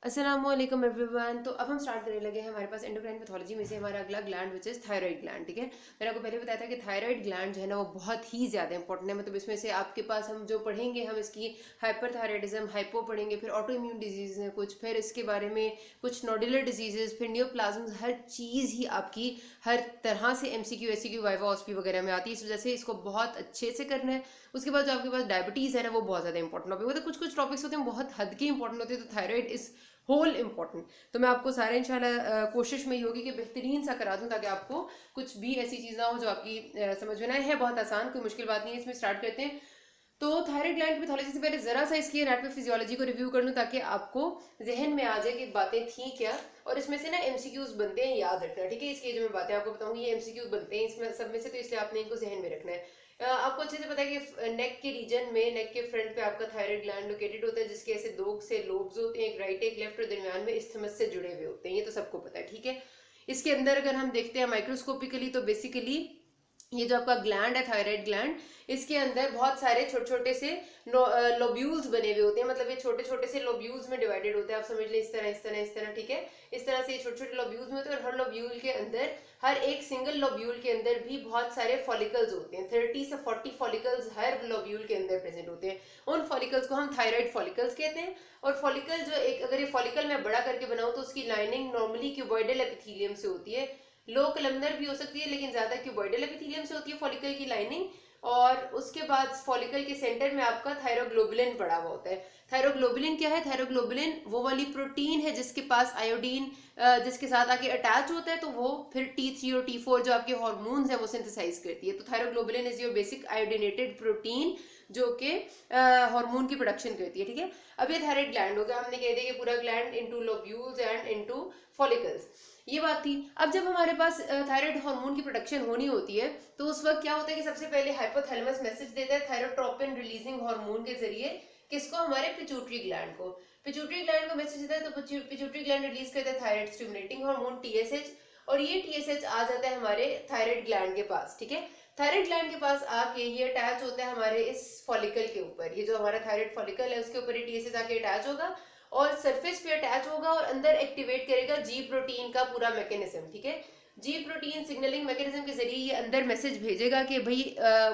अस्सलामुअलैकुम एवरीवन। तो अब हम स्टार्ट करने लगे हैं हमारे पास एंडोक्राइन पैथोलॉजी में से हमारा अगला gland which is thyroid gland. ठीक है, मैंने आपको पहले बताया था कि थायराइड ग्लैंड जो है ना वो बहुत ही ज़्यादा इंपॉर्टेंट है। मतलब इसमें से आपके पास हम जो पढ़ेंगे, हम इसकी हाइपरथायराइडिज्म, हाइपो पढ़ेंगे, फिर ऑटो इम्यून डिजीज हैं कुछ, फिर इसके बारे में कुछ नोडुलर डिजीजेज, फिर नियोप्लाज्म, हर चीज़ ही आपकी हर तरह से एमसीक्यू, एससीक्यू, वाइवा, ऑस्पी वगैरह में आती है। इस वजह से इसको बहुत अच्छे से करना है। उसके बाद जो आपके पास डायबिटीज़ है ना वो बहुत ज़्यादा इंपॉर्टेंट टॉपिक होता है। कुछ कुछ टॉपिक्स होते हैं बहुत हद के इंपॉर्टेंट होते हैं, तो थायराइड इस होल इम्पॉर्टेंट। तो मैं आपको सारे इंशाल्लाह कोशिश में ये होगी कि बेहतरीन सा करा दूं ताकि आपको कुछ भी ऐसी चीज़ ना हो जो आपकी समझ में ना है। बहुत आसान, कोई मुश्किल बात नहीं है। इसमें स्टार्ट करते हैं। तो थायराइड ग्लैंड पैथोलॉजी से पहले जरा सा इसकी एनाटॉमी फिजियोलॉजी को रिव्यू कर लूं ताकि आपको जहन में आ जाए कि बातें थी क्या। और इसमें से ना एमसीक्यूज बनते हैं, याद रखना। ठीक है, इसकी जो मैं बातें आपको बताऊंगी ये एमसीक्यूज बनते हैं इसमें सब में से, तो इसलिए आपने इनको जहन में रखना है। आपको अच्छे से पता है कि नेक के रीजन में, नेक के फ्रंट पे आपका थायराइड ग्लैंड लोकेटेड होता है, जिसके ऐसे दो से लोब्स होते हैं, एक राइट एक लेफ्ट, और दरमियान में इस्थमस से जुड़े हुए होते हैं। ये तो सबको पता है। ठीक है, इसके अंदर अगर हम देखते हैं माइक्रोस्कोपिकली तो बेसिकली ये जो आपका ग्लैंड है थायराइड ग्लैंड, इसके अंदर बहुत सारे छोटे छोटे से लोब्यूल्स बने हुए होते हैं। मतलब ये छोटे छोटे से लोब्यूल्स में डिवाइडेड होते हैं। आप समझ लें इस तरह इस तरह इस तरह। ठीक है, इस तरह से ये छोटे छोटे लोब्यूल्स में होते हैं, और हर लोब्यूल के अंदर, हर एक सिंगल लोब्यूल के अंदर भी बहुत सारे फॉलिकल्स होते हैं। 30 से 40 फॉलिकल्स हर लोब्यूल के अंदर प्रेजेंट होते हैं। उन फॉलिकल्स को हम थायराइड फॉलिकल्स कहते हैं। और फॉलिकल जो एक, अगर ये फॉलिकल मैं बड़ा करके बनाऊं तो उसकी लाइनिंग नॉर्मली क्यूबॉइडल एपिथेलियम से होती है। लो कलमनर भी हो सकती है, लेकिन ज्यादा क्यूबॉइडल एपिथेलियम से होती है फॉलिकल की लाइनिंग। और उसके बाद फॉलिकल के सेंटर में आपका थायरोग्लोबुलिन पड़ा हुआ होता है। थायरोग्लोबुलिन क्या है? थायरोग्लोबुलिन वो वाली प्रोटीन है जिसके पास आयोडीन जिसके साथ आके अटैच होता है, तो वो फिर T3 और T4 जो आपके हॉर्मोन्स है वो सिंथेसाइज करती है। तो thyroglobulin is your basic iodinated protein जो कि हार्मोन की प्रोडक्शन करती है। ठीक है, अब ये थायराइड ग्लैंड हो गया। हमने कह दिया कि पूरा gland into lobules and into follicles, ये बात थी। अब जब हमारे पास थायराइड हार्मोन की प्रोडक्शन होनी होती है, तो उस वक्त क्या होता है कि सबसे पहले हाइपोथैलेमस मैसेज देता है थायरोट्रोपिन रिलीजिंग हार्मोन के जरिए। किसको? हमारे पिट्यूटरी ग्लैंड को। पिट्यूटरी ग्लैंड को मैसेज देता है, तो पिट्यूटरी ग्लैंड रिलीज करता है थायराइड स्टिमुलेटिंग हार्मोन TSH, और ये TSH आ जाता है हमारे थायराइड ग्लैंड के पास। ठीक है, थायराइड ग्लैंड के पास आके ये अटैच होता है हमारे इस फॉलिकल के ऊपर। ये जो हमारा थायराइड फॉलिकल है उसके ऊपर ये TSH आके अटैच होगा और सरफेस पे अटैच होगा और अंदर एक्टिवेट करेगा जी प्रोटीन का पूरा मैकेनिज्म। ठीक है, जी प्रोटीन सिग्नलिंग मैकेनिज्म के जरिए ये अंदर मैसेज भेजेगा कि भाई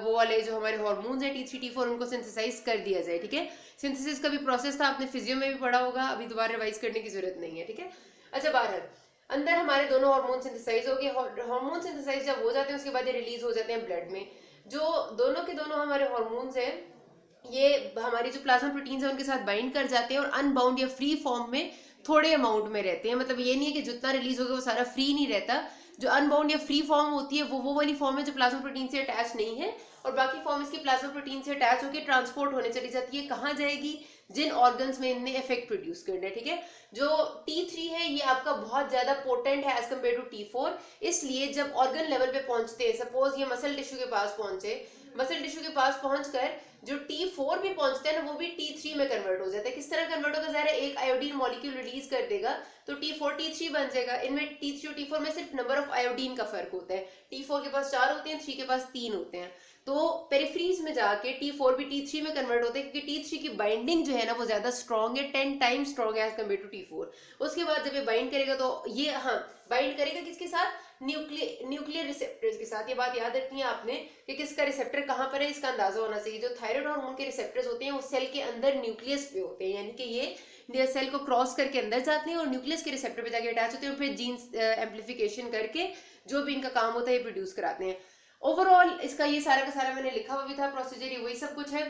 वो वाले जो हमारे हार्मोन्स हैं T3 T4 उनको सिंथेसाइज कर दिया जाए। ठीक है, सिंथेसिस का भी प्रोसेस था, आपने फिजियो में भी पढ़ा होगा, अभी दोबारा रिवाइज करने की जरूरत नहीं है। ठीक है, अच्छा, बहरहाल अंदर हमारे दोनों हार्मोन सिंथेसाइज हो गए। हार्मोन सिंथेसाइज जब हो जाते हैं उसके बाद ये रिलीज हो जाते हैं ब्लड में। जो दोनों के दोनों हमारे हार्मोन्स हैं ये हमारी जो प्लाज्मा प्रोटीन्स है उनके साथ बाइंड कर जाते हैं और अनबाउंड या फ्री फॉर्म में थोड़े अमाउंट में रहते हैं। मतलब ये नहीं है कि जितना रिलीज होगा वो सारा फ्री नहीं रहता। जो अनबाउंड या फ्री फॉर्म होती है वो वाली फॉर्म है जो प्लाज्मा प्रोटीन से अटैच नहीं है, और बाकी फॉर्म इसकी प्लाज्मा प्रोटीन से अटैच होकर ट्रांसपोर्ट होने चली जाती है। कहाँ जाएगी? जिन ऑर्गन्स में इनने इफेक्ट प्रोड्यूस करना है। ठीक है, जो T3 है ये आपका बहुत ज्यादा पोटेंट है एज कम्पेयर टू T4, इसलिए जब ऑर्गन लेवल पे पहुंचते हैं, सपोज ये मसल टिश्यू के पास पहुंचे, मसल टिश्यू के पास पहुंचकर जो T4 भी पहुंचता है ना वो भी T3 में कन्वर्ट हो जाता है। किस तरह कन्वर्ट होगा? जरा एक आयोडीन मॉलिक्यूल रिलीज कर देगा तो T4 T3 बन जाएगा। इनमें T3 और T4 में सिर्फ नंबर ऑफ आयोडीन का फर्क होता है। T4 के पास 4 होते हैं, 3 के पास 3 होते हैं। तो पेरिफ्रीज में जाके T4 भी T3 में कन्वर्ट होते हैं, क्योंकि T3 की बाइंडिंग जो है ना वो ज्यादा स्ट्रॉन्ग है, 10 टाइम स्ट्रॉन्ग है एज कम्पेयर टू T4। उसके बाद जब ये बाइंड करेगा तो ये, हाँ, बाइंड करेगा किसके साथ? न्यूक्लियर रिसेप्टर्स के साथ। ये बात याद रखनी है आपने कि किसका रिसेप्टर कहाँ पर है, इसका अंदाजा होना चाहिए। जो थायराइड हार्मोन के रिसेप्टर्स होते हैं वो सेल के अंदर न्यूक्लियस पे होते हैं, यानी कि ये सेल को क्रॉस करके अंदर जाते हैं और न्यूक्लियस के रिसेप्टर पे जाके अटैच होते हैं, और फिर जीन्स एम्पलीफिकेशन करके जो भी इनका काम होता है ये प्रोड्यूस कराते हैं। ओवरऑल इसका ये सारा का सारा मैंने लिखा हुआ भी था, प्रोसीजर वही सब कुछ है।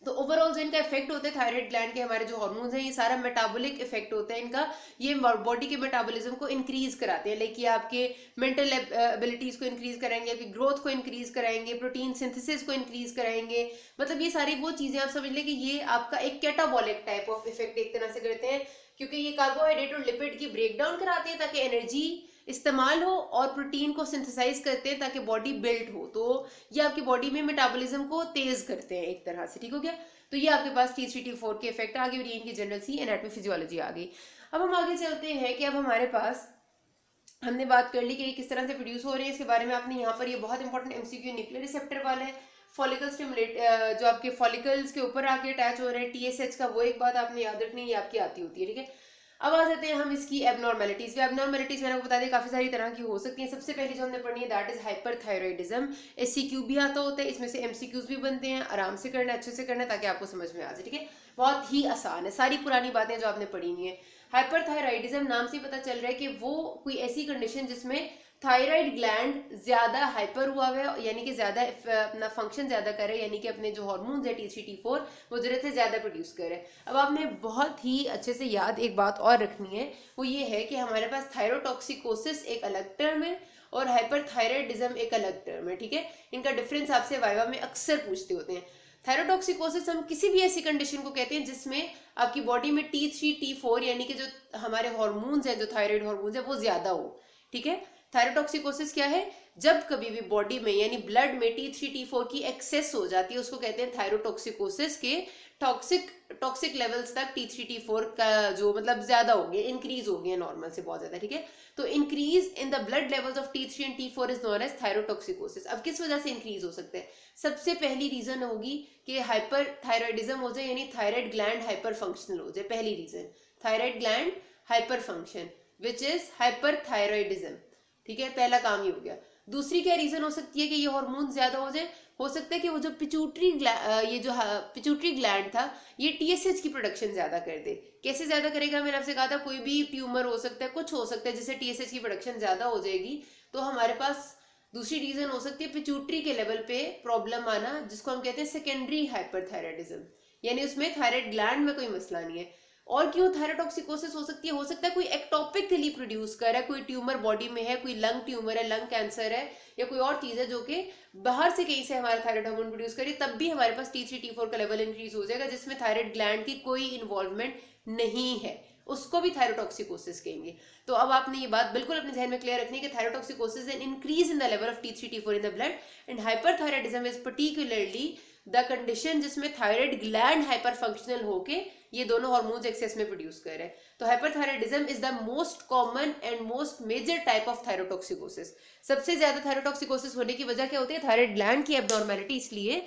तो ओवरऑल जो इनका इफेक्ट होता है थायराइड ग्लैंड के, हमारे जो हार्मोन्स हैं ये सारा मेटाबॉलिक इफेक्ट होता है इनका। ये बॉडी के मेटाबॉलिज्म को इंक्रीज कराते हैं, लाइक ये आपके मेंटल एबिलिटीज को इंक्रीज कराएंगे, आपकी ग्रोथ को इंक्रीज कराएंगे, प्रोटीन सिंथेसिस को इंक्रीज कराएंगे। मतलब ये सारी वो चीजें आप समझ लें कि ये आपका एक कैटाबॉलिक टाइप ऑफ इफेक्ट एक तरह से करते हैं, क्योंकि ये कार्बोहाइड्रेट और लिपिड की ब्रेकडाउन कराते हैं ताकि एनर्जी इस्तेमाल हो, और प्रोटीन को सिंथेसाइज करते हैं ताकि बॉडी बिल्ड हो। तो ये आपकी बॉडी में मेटाबॉलिज्म को तेज करते हैं एक तरह से। ठीक हो गया, तो ये आपके पास T3 T4 के इफेक्ट आ गए, और ये इनकी जनरल सी एनाटॉमी फिजियोलॉजी आ गई। अब हम आगे चलते हैं कि अब हमारे पास, हमने बात कर ली कि ये किस तरह से प्रोड्यूस हो रहे हैं, इसके बारे में आपने यहाँ पर ये बहुत इंपॉर्टेंट MCQ न्यूक्लियर रिसेप्टर वाले फॉलिकल स्टिमुलेट जो आपके फॉलिकल्स के ऊपर आके अटैच हो रहे हैं TSH का, वो एक बात आपने याद रखनी है, ये आपकी आती होती है। ठीक है, अब आ जाते हैं हम इसकी एबनॉर्मेलिटीज। एबनॉर्मेलिटीज मैंने आपको बता दिया काफी सारी तरह की हो सकती हैं। सबसे पहली जो हमने पढ़नी है दैट इज हाइपरथायरॉयडिज्म। एससीक्यू भी आता होता है, इसमें से एमसीक्यूज भी बनते हैं। आराम से करना, अच्छे से करना ताकि आपको समझ में आ जाए, ठीक है। बहुत ही आसान है, सारी पुरानी बातें जो आपने पढ़ी हुई है। हाइपरथायरॉयडिज्म नाम से पता चल रहा है कि वो कोई ऐसी कंडीशन जिसमें थायराइड ग्लैंड ज्यादा हाइपर हुआ है, यानी कि ज्यादा अपना फंक्शन ज्यादा करे, यानी कि अपने जो हार्मोन्स है T3 T4 वो जरूरत से ज्यादा प्रोड्यूस करे। अब आपने बहुत ही अच्छे से याद एक बात और रखनी है, वो ये है कि हमारे पास थायरोटॉक्सिकोसिस एक अलग टर्म है और हाइपरथायरॉयडिज्म एक अलग टर्म है, ठीक है। इनका डिफरेंस आपसे वाइवा में अक्सर पूछते होते हैं। थायरोटॉक्सिकोसिस हम किसी भी ऐसी कंडीशन को कहते हैं जिसमें आपकी बॉडी में T3 T4 यानी कि जो हमारे हार्मोन्स हैं, जो थायराइड हार्मोन्स है, वो ज्यादा हो, ठीक है। थायरोटॉक्सिकोसिस क्या है? जब कभी भी बॉडी में यानी ब्लड में T3 T4 की एक्सेस हो जाती है, उसको कहते हैं थायरोटॉक्सिकोसिस। के टॉक्सिक लेवल्स तक T3 T4 का जो मतलब ज्यादा हो गया, इंक्रीज हो गया नॉर्मल से बहुत ज्यादा, ठीक है। तो increase in the blood levels of T3 and T4 is known as thyrotoxicosis. अब किस वजह से इंक्रीज हो सकते हैं? सबसे पहली रीजन होगी कि हाइपर थायरॉयडिज्म हो जाए, यानी थायराइड ग्लैंड हाइपर फंक्शनल हो जाए। पहली reason thyroid gland hyper function which is hyperthyroidism, ठीक है। पहला काम ये हो गया। दूसरी क्या रीजन हो सकती है कि ये हार्मोन ज्यादा हो जाए? हो सकता है कि वो जो पिट्यूटरी ग्लैंड था ये टीएसएच की प्रोडक्शन ज्यादा कर दे। कैसे ज्यादा करेगा? मैंने आपसे कहा था कोई भी ट्यूमर हो सकता है, कुछ हो सकता है जिससे टीएसएच की प्रोडक्शन ज्यादा हो जाएगी। तो हमारे पास दूसरी रीजन हो सकती है पिट्यूटरी के लेवल पे प्रॉब्लम आना, जिसको हम कहते हैं सेकेंडरी हाइपरथायरॉयडिज्म, यानी उसमें थायराइड ग्लैंड में कोई मसला नहीं है। और क्यों थायरोटॉक्सिकोसिस हो सकती है? हो सकता है कोई एक्टोपिकली प्रोड्यूस कर रहा है, कोई ट्यूमर बॉडी में है, कोई लंग ट्यूमर है, लंग कैंसर है, या कोई और चीज है जो कि बाहर से कहीं से हमारा थायराइड हार्मोन प्रोड्यूस करे, तब भी हमारे पास T3 T4 का लेवल इंक्रीज हो जाएगा, जिसमें थायराइड ग्लैंड की कोई इन्वॉल्वमेंट नहीं है, उसको भी थायरोटॉक्सिकोसिस कहेंगे। तो अब आपने ये बात बिल्कुल अपने ध्यान में क्लियर रखनी है कि thyrotoxicosis an increase in the level of T3 T4 in the blood, and hyperthyroidism is particularly the condition जिसमें थायराइड ग्लैंड हाइपर फंक्शनल होके ये दोनों हार्मोन्स एक्सेस में प्रोड्यूस कर रहे हैं। तो hyperthyroidism is the most common and most major type of thyrotoxicosis. सबसे ज्यादा थायरोटॉक्सिकोसिस होने की वजह क्या होती है? थायराइड ग्लैंड की एब्नॉर्मैलिटी। इसलिए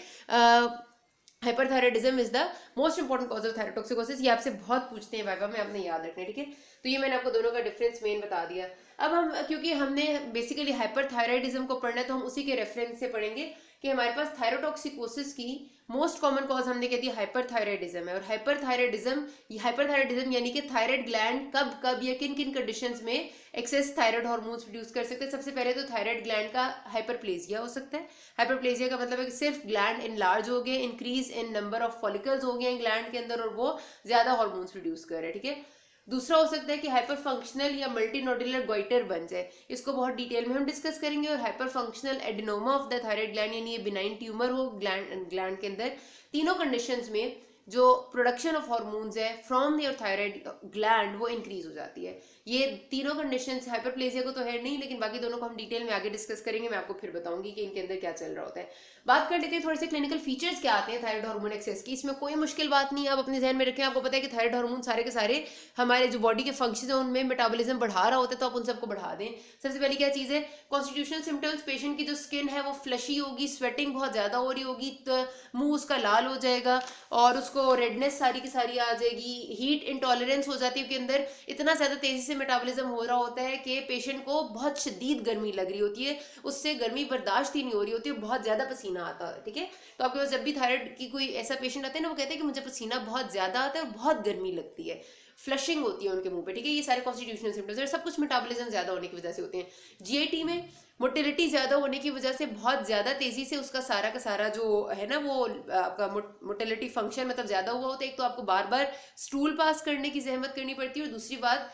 hyperthyroidism is the most important cause of thyrotoxicosis. ये आपसे बहुत पूछते हैं वाइवा में, आपने याद रखना है, ठीक है। तो ये मैंने आपको दोनों का डिफरेंस मेन बता दिया। अब हम, क्योंकि हमने बेसिकली हाइपरथायरॉयडिज्म को पढ़ना है, तो हम उसी के रेफरेंस से पढ़ेंगे कि हमारे पास थायरोटॉक्सिकोसिस की मोस्ट कॉमन कॉज हमने कह दी हाइपरथायरॉयडिज्म है। और हाइपरथायरॉयडिज्म यानी कि थायराइड ग्लैंड कब कब या किन किन कंडीशंस में एक्सेस थायराइड हार्मोन्स प्रोड्यूस कर सकते हैं। सबसे पहले तो थायराइड ग्लैंड का हाइपरप्लेजिया हो सकता है। हाइपरप्लेजिया का मतलब है कि सिर्फ ग्लैंड इनलार्ज हो गए, increase in number of follicles हो गए ग्लैंड के अंदर, और वो ज्यादा हार्मोन्स प्रोड्यूस कर रहे हैं, ठीक है। दूसरा हो सकता है कि हाइपर फंक्शनल या मल्टीनोडुलर गोइटर बन जाए, इसको बहुत डिटेल में हम डिस्कस करेंगे। और hyper functional adenoma of the thyroid gland, यानी ये बिनाइन ट्यूमर हो ग्लैंड के अंदर। तीनों कंडीशंस में जो प्रोडक्शन ऑफ हार्मोन्स है फ्रॉम योर थायराइड ग्लैंड वो इंक्रीज हो जाती है। ये तीनों कंडीशंस, हाइपरप्लेजिया को तो है नहीं, लेकिन बाकी दोनों को हम डिटेल में आगे डिस्कस करेंगे। मैं आपको फिर बताऊंगी कि इनके अंदर क्या चल रहा होता है। बात कर लेते हैं थोड़े से क्लिनिकल फीचर्स क्या आते हैं थायराइड हार्मोन एक्सेस की। इसमें कोई मुश्किल बात नहीं है, आप अपने ध्यान में रखें। आपको पता है कि थायराइड हार्मोन सारे के सारे हमारे जो बॉडी के फंक्शन है उनमें मेटाबॉलिज्म बढ़ा रहा होता है, तो आप उन सबको बढ़ा दें। सबसे पहली क्या चीज है? Constitutional symptoms. पेशेंट की जो स्किन है वो फ्लशी होगी, स्वेटिंग बहुत ज्यादा हो रही होगी, तो मुंह उसका लाल हो जाएगा और उसको रेडनेस सारी की सारी आ जाएगी। हीट इंटॉलरेंस हो जाती है, क्योंकि अंदर इतना ज्यादा तेजी से मेटाबॉलिज्म हो रहा होता है कि पेशेंट को बहुत शदीद गर्मी लग रही होती है, उससे गर्मी बर्दाश्त ही नहीं हो रही होती है, बहुत ज्यादा पसीना आता है, ठीक है। तो आपके पास जब भी थायराइड की कोई ऐसा पेशेंट आता है ना, वो कहते हैं कि मुझे पसीना बहुत ज्यादा आता है और बहुत गर्मी लगती है, फ्लशिंग होती है उनके मुंह पे, ठीक है। ये सारे कॉन्स्टिट्यूशनल सिम्टम्स और सब कुछ मेटाबॉलिज्म ज्यादा होने की वजह से होते हैं। जीआईटी में मोटिलिटी ज्यादा होने की वजह से बहुत ज्यादा तेजी से उसका सारा का सारा जो है ना, वो आपका मोटिलिटी फंक्शन मतलब ज्यादा हुआ होता है। एक तो आपको बार बार स्टूल पास करने की जहमत करनी पड़ती है, और दूसरी बात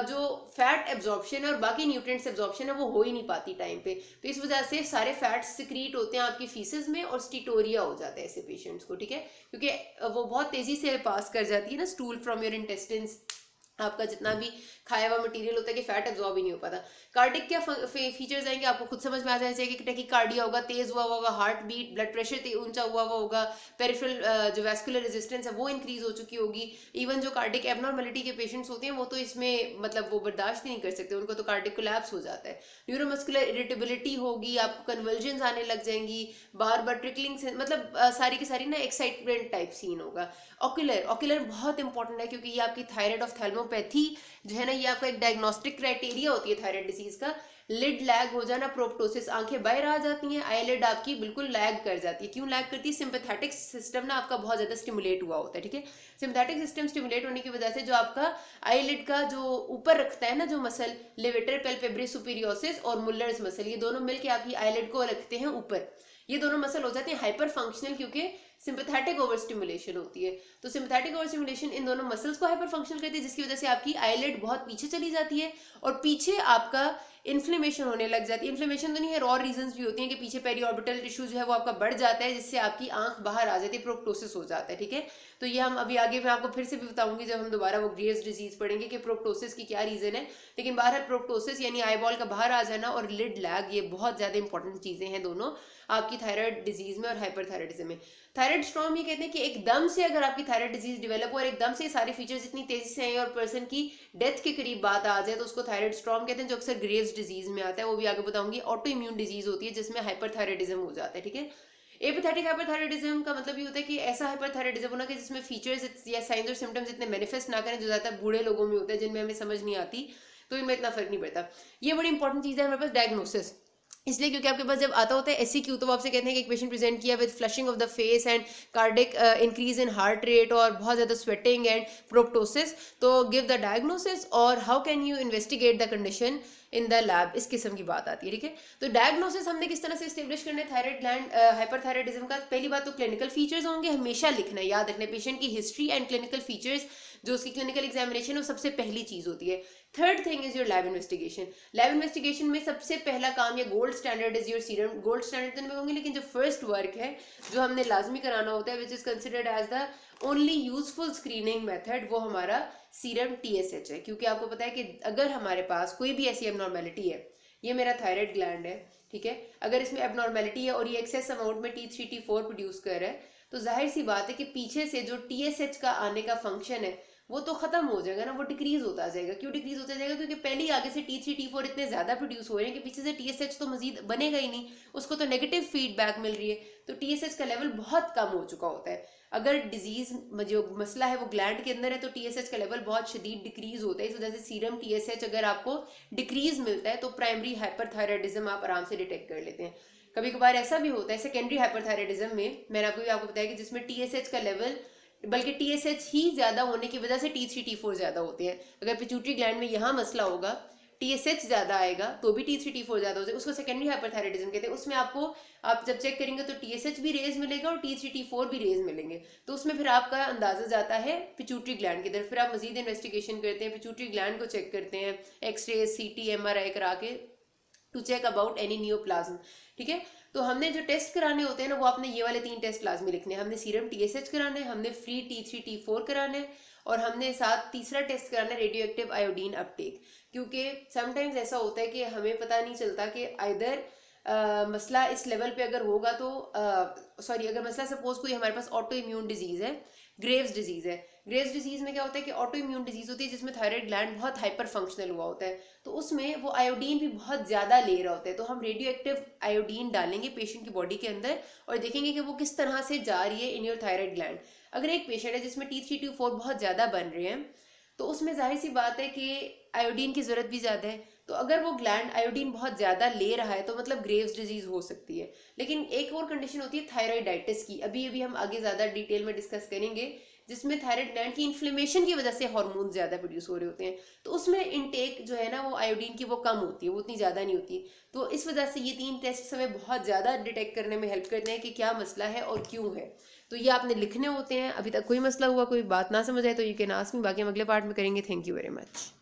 जो फैट एब्जॉर्प्शन है और बाकी न्यूट्रिएंट्स एब्जॉर्प्शन है वो हो ही नहीं पाती टाइम पे। तो इस वजह से सारे फैट्स सिक्रीट होते हैं आपकी फीसेस में और स्टीटोरिया हो जाता है ऐसे पेशेंट्स को, ठीक है, क्योंकि वो बहुत तेजी से पास कर जाती है ना स्टूल फ्रॉम योर इंटेस्टिन्स। आपका जितना भी खाया हुआ मटेरियल होता है कि फैट एब्जॉर्ब ही नहीं हो पाता। कार्डिक क्या फीचर्स आएंगे आपको खुद समझ में आ जाना चाहिए कि टैकीकार्डिया होगा, तेज हुआ होगा हार्ट बीट, ब्लड प्रेशर ऊंचा हुआ होगा, पेरिफेरल जो वैस्कुलर रेजिस्टेंस है वो इंक्रीज हो चुकी होगी। इवन जो कार्डिक एबनॉर्मलिटी के पेशेंट्स होते हैं वो तो इसमें मतलब वो बर्दाश्त ही नहीं कर सकते, उनको तो कार्डिक कोलैप्स हो जाता है। न्यूरोमस्कुलर इरिटेबिलिटी होगी, आपको कन्वर्जन्स आने लग जाएंगी, बार बार ट्रिकलिंग से मतलब सारी की सारी ना एक्साइटमेंट टाइप सीन होगा। ऑक्यूलर बहुत इंपॉर्टेंट है, क्योंकि ये आपकी थायराइड ऑफ थायरोनोपैथी जो है ना, ये आपका एक डायग्नोस्टिक क्राइटेरिया होती है थायराइड डिजीज का। लिड लैग हो जाना, प्रोप्टोसिस, आंखें बाहर आ जाती हैं, आईलिड आपकी बिल्कुल लैग कर जाती है। क्यों लैग करती है? सिंपैथेटिक सिस्टम ना आपका बहुत ज्यादा स्टिमुलेट हुआ होता है, ठीक है। सिंपैथेटिक सिस्टम स्टिमुलेट होने की वजह से जो आपका आईलिड का जो ऊपर रखता है ना जो मसल, लेवेटर पैल्पेब्रिस सुपीरियोरिस और मुलर्स मसल, ये दोनों मिलकर आपकी आईलिड को रखते हैं ऊपर। ये दोनों मसल हो जाते हैं हाइपर फंक्शनल क्योंकि सिंपैथेटिक ओवर स्टिमुलेशन होती है। तो सिंपैथेटिक ओवर स्टिमुलेशन इन दोनों मसल्स को हाइपर फंक्शनल करती है, जिसकी वजह से आपकी आईलिड बहुत पीछे चली जाती है और पीछे आपका इन्फ्लेमेशन होने लग जाती है। इन्फ्लेमेशन तो नहीं है, और रीजंस भी होती हैं कि पीछे पेरिऑर्बिटल टिश्यू जो है वो आपका बढ़ जाता है, जिससे आपकी आंख बाहर आ जाती है, प्रोप्टोसिस हो जाता है, ठीक है। तो ये हम अभी आगे मैं आपको फिर से भी बताऊंगी जब हम दोबारा वो ग्रेव्स डिजीज पढ़ेंगे कि प्रोप्टोसिस की क्या रीजन है। लेकिन बाहर प्रोप्टोसिस यानी आईबॉल का बाहर आ जाना और लिड लैग, ये बहुत ज्यादा इंपॉर्टेंट चीजें हैं दोनों आपकी थायराइड डिजीज में और हाइपरथायराइडिज्म में। थायराइड स्ट्रॉम ये कहते हैं कि एकदम से अगर आपकी थायराइड डिजीज डेवलप हो और एकदम से सारे फीचर्स इतनी तेजी से आए और पर्सन की डेथ के करीब बात आ जाए तो उसको थायराइड स्ट्रॉम कहते हैं, जो अक्सर ग्रेव्स डिजीज में आता है। वो भी आगे बताऊंगी। ऑटो इम्यून डिजीज होती है जिसमें हाइपरथायराइडिज्म हो जाता है, ठीक है। एपिथेटिक हाइपरथायराइडिज्म का मतलब ये होता है कि ऐसा हाइपरथायराइडिज्म होना कि जिसमें फीचर्स या साइंस और सिम्टम्स इतने मैनिफेस्ट ना करें, जो ज्यादातर बूढ़े लोगों में होता है जिनमें हमें समझ नहीं आती, तो इनमें इतना फर्क नहीं पड़ता। ये बड़ी इंपॉर्टेंट चीज है हमारे पास डायग्नोसिस, इसलिए क्योंकि आपके पास जब आता होता है SCQ तो वो आपसे कहते हैं कि एक पेशेंट प्रेजेंट किया with flushing of the face and cardiac increase in heart rate और बहुत ज़्यादा स्वेटिंग एंड प्रोप्टोसिस, तो गिव द डायग्नोसिस और how can you investigate the condition in the lab, इस किस्म की बात आती है, ठीक है। तो डायग्नोसिस हमने किस तरह से स्टेब्लिश करना है थायराइड ग्लैंड हाइपरथायराइडिज्म का? पहली बात तो क्लिनिकल फीचर्स होंगे, हमेशा लिखना है, याद रखना है पेशेंट की हिस्ट्री एंड क्लिनिकल फीचर्स, जो उसकी क्लिनिकल एग्जामिनेशन वो सबसे पहली चीज होती है। Third thing is your lab investigation. Lab investigation में सबसे पहला काम, या gold standard is your serum. Gold standard तो नहीं कहूंगी, लेकिन जो फर्स्ट वर्क है जो हमने लाजमी कराना होता है, which is considered as the only useful screening method, वो हमारा सीरम TSH है। क्योंकि आपको पता है कि अगर हमारे पास कोई भी ऐसी एबनॉर्मेलिटी है, ये मेरा थायराइड ग्लैंड है, ठीक है, अगर इसमें एबनॉर्मेलिटी है और ये एक्सेस अमाउंट में T3 T4 प्रोड्यूस कर रहा है, तो जाहिर सी बात है कि पीछे से जो TSH का आने का फंक्शन है वो तो खत्म हो जाएगा ना, वो डिक्रीज होता जाएगा। क्यों डिक्रीज होता जाएगा? क्योंकि पहले ही आगे से T3 T4 इतने ज्यादा प्रोड्यूस हो रहे हैं कि पीछे से TSH तो मजीद बनेगा ही नहीं, उसको तो नेगेटिव फीडबैक मिल रही है, तो TSH का लेवल बहुत कम हो चुका होता है। अगर डिजीज जो मसला है वो ग्लैंड के अंदर है तो TSH का लेवल बहुत शदीद डिक्रीज होता है। इस वजह से सीरम TSH अगर आपको डिक्रीज मिलता है तो प्राइमरी हाइपरथायराइडिज्म आप आराम से डिटेक्ट कर लेते हैं। कभी कभार ऐसा भी होता है सेकेंडरी हाइपरथायराइडिज्म में, मैंने आपको बताया कि जिसमें TSH का लेवल, बल्कि TSH ही ज्यादा होने की वजह से T3 T4 ज्यादा होते हैं। अगर पिट्यूटरी ग्लैंड में यहाँ मसला होगा, TSH ज्यादा आएगा तो भी T3 T4 ज्यादा हो जाएगा, उसको सेकेंडरी हाइपरथायराइडिज्म कहते हैं। उसमें आपको, आप जब चेक करेंगे तो TSH भी रेज मिलेगा और T3 T4 भी रेज मिलेंगे, तो उसमें फिर आपका अंदाजा जाता है पिट्यूटरी ग्लैंड की तरफ। फिर आप मजीद इन्वेस्टिगेशन करते हैं, पिट्यूटरी ग्लैंड को चेक करते हैं, एक्सरे CT MRI करा के, to check about any neoplasm, ठीक है। तो हमने जो टेस्ट कराने होते हैं ना, वो आपने ये वाले 3 टेस्ट लाजमी लिखने हैं। हमने सीरम TSH कराना है, हमने फ्री T3 T4 कराना है, और हमने साथ तीसरा टेस्ट कराना है रेडियो एक्टिव आयोडीन अपटेक। क्योंकि समटाइम्स ऐसा होता है कि हमें पता नहीं चलता कि आइदर मसला इस लेवल पे अगर होगा तो अगर मसला सपोज कोई हमारे पास ऑटो इम्यून डिजीज है, ग्रेव्स डिजीज है। ग्रेव्स डिजीज में क्या होता है कि ऑटो इम्यून डिजीज होती है जिसमें थायराइड ग्लैंड बहुत हाइपर फंक्शनल हुआ होता है, तो उसमें वो आयोडीन भी बहुत ज्यादा ले रहा होता है। तो हम रेडियो एक्टिव आयोडीन डालेंगे पेशेंट की बॉडी के अंदर और देखेंगे कि वो किस तरह से जा रही है इन योर थायराइड ग्लैंड। अगर एक पेशेंट है जिसमें T3 T4 बहुत ज्यादा बन रहे हैं, तो उसमें जाहिर सी बात है कि आयोडीन की जरूरत भी ज्यादा है। तो अगर वो ग्लैंड आयोडीन बहुत ज्यादा ले रहा है तो मतलब ग्रेव्स डिजीज हो सकती है। लेकिन एक और कंडीशन होती है थायराइडाइटिस की, अभी हम आगे ज्यादा डिटेल में डिस्कस करेंगे, जिसमें थायराइड ग्लैंड की इन्फ्लेमेशन की वजह से हार्मोन ज्यादा प्रोड्यूस हो रहे होते हैं, तो उसमें इनटेक जो है ना वो आयोडीन की वो कम होती है, वो उतनी ज्यादा नहीं होती। तो इस वजह से ये 3 टेस्ट हमें बहुत ज्यादा डिटेक्ट करने में हेल्प करते हैं कि क्या मसला है और क्यों है। तो ये आपने लिखने होते हैं। अभी तक कोई मसला हुआ, कोई बात ना समझ आए तो यू कैन आस्क मी, बाकी हम अगले पार्ट में करेंगे। Thank you very much.